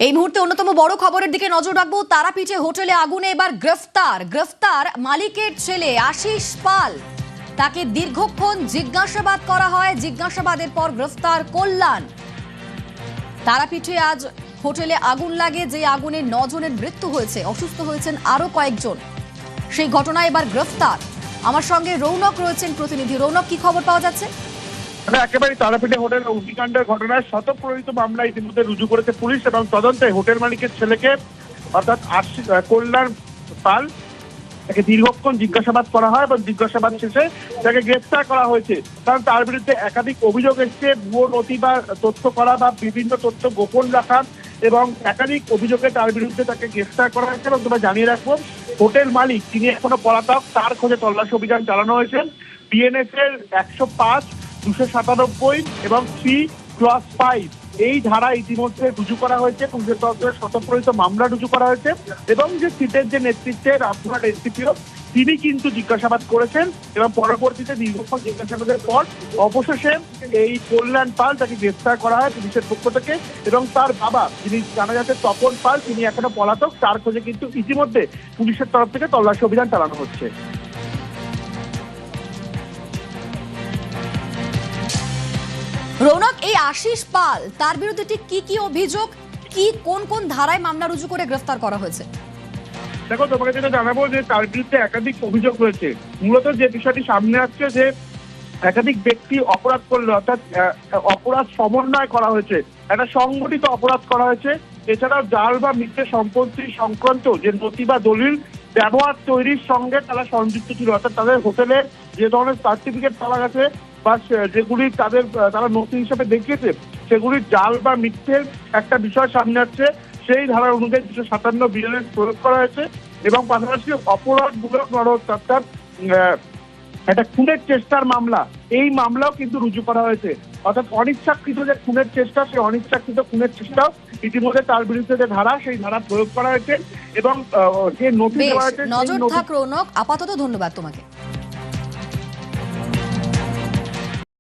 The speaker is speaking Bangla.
এই মুহূর্তে অন্যতম বড় খবরের দিকে নজর রাখবো। তারাপীঠে হোটেলে আগুনে এবার গ্রেফতার মালিকের ছেলে আশিস পাল। তাকে দীর্ঘক্ষণ জিজ্ঞাসাবাদ করা হয়, জিজ্ঞাসাবাদের পর গ্রেফতার কল্যাণ। তারাপীঠে আজ হোটেলে আগুন লাগে, যে আগুনে 9 জনের মৃত্যু হয়েছে, অসুস্থ হয়েছেন আরো কয়েকজন। সেই ঘটনায় এবার গ্রেফতার। আমার সঙ্গে রৌনক রয়েছেন প্রতিনিধি। রৌনক, কি খবর পাওয়া যাচ্ছে? একেবারে তারাপীঠে হোটেল অগ্নিকাণ্ডের ঘটনায় স্বতঃপ্রণোদিত মামলা ইতিমধ্যে রুজু করেছে পুলিশ এবং তদন্তে হোটেল মালিকের ছেলেকে অর্থাৎ কল্যাণ পাল তাকে দীর্ঘক্ষণ জিজ্ঞাসাবাদ করা হয় এবং জিজ্ঞাসাবাদ শেষে তাকে গ্রেফতার করা হয়েছে। কারণ তার বিরুদ্ধে একাধিক অভিযোগ এসছে, ভুয়ো নথি বা তথ্য করা বা বিভিন্ন তথ্য গোপন রাখা এবং একাধিক অভিযোগে তার বিরুদ্ধে তাকে গ্রেফতার করা হয়েছে। এবং তোমরা জানিয়ে রাখবো, হোটেল মালিক তিনি এখনো পলাতক, তার খোঁজে তল্লাশি অভিযান চালানো হয়েছে। বিএনএস এর 105, 297 এবং 3+5 এই ধারা ইতিমধ্যে রুজু করা হয়েছে। পুলিশের তরফে স্বতঃপ্রণোদিত মামলা রুজু করা হয়েছে এবং যে সিটের যে নেতৃত্বে রামপুরহাট এসডিপিও তিনি কিন্তু জিজ্ঞাসাবাদ করেছেন এবং পরবর্তীতে দীর্ঘক্ষণ জিজ্ঞাসাবাদের পর অবশেষে এই কল্যাণ পাল তাকে গ্রেফতার করা হয় পুলিশের পক্ষ থেকে। এবং তার বাবা, যিনি জানা যাচ্ছে তপন পাল, তিনি এখনো পলাতক, তার খোঁজে কিন্তু ইতিমধ্যে পুলিশের তরফ থেকে তল্লাশি অভিযান চালানো হচ্ছে। রৌনক, এই আশিস পাল তার বিরুদ্ধে ঠিক কি অভিযোগ, কোন কোন ধারায় মামলা রুজু করে গ্রেফতার করা হয়েছে? দেখো, তোমাকে যেটা জানাবো যে তার বিরুদ্ধে একাধিক অভিযোগ রয়েছে। মূলত যে বিষয়টি সামনে আসছে যে একাধিক ব্যক্তি অপরাধ করলে, অর্থাৎ অপরাধ সমন্বয় করা হয়েছে, একটা সংগঠিত অপরাধ করা হয়েছে। এছাড়াও জাল বা মিথ্যে সম্পত্তি সংক্রান্ত যে নথি বা দলিল ব্যবহার তৈরির সঙ্গে তারা সংযুক্ত ছিল। অর্থাৎ তাদের হোটেলে যে ধরনের সার্টিফিকেট পাওয়া গেছে বা যেগুলি তারা নথি হিসেবে দেখিয়েছে, সেগুলি জাল বা মিথ্যের একটা বিষয় সামনে আসছে। সেই ধারা অনুযায়ী 257 বিএনএস প্রয়োগ করা হয়েছে এবং পাশাপাশি অপরাধমূলক অর্থাৎ একটা খুনের চেষ্টার মামলা, এই মামলাও কিন্তু রুজু করা হয়েছে। অর্থাৎ অনিচ্ছাকৃত যে খুনের চেষ্টা, সেই অনিচ্ছাকৃত খুনের চেষ্টাও ইতিমধ্যে তার বিরুদ্ধে যে ধারা, সেই ধারা প্রয়োগ করা হয়েছে এবং যে নথি দেওয়া হয়েছে। নজর থাক রৌনক, আপাতত ধন্যবাদ তোমাকে।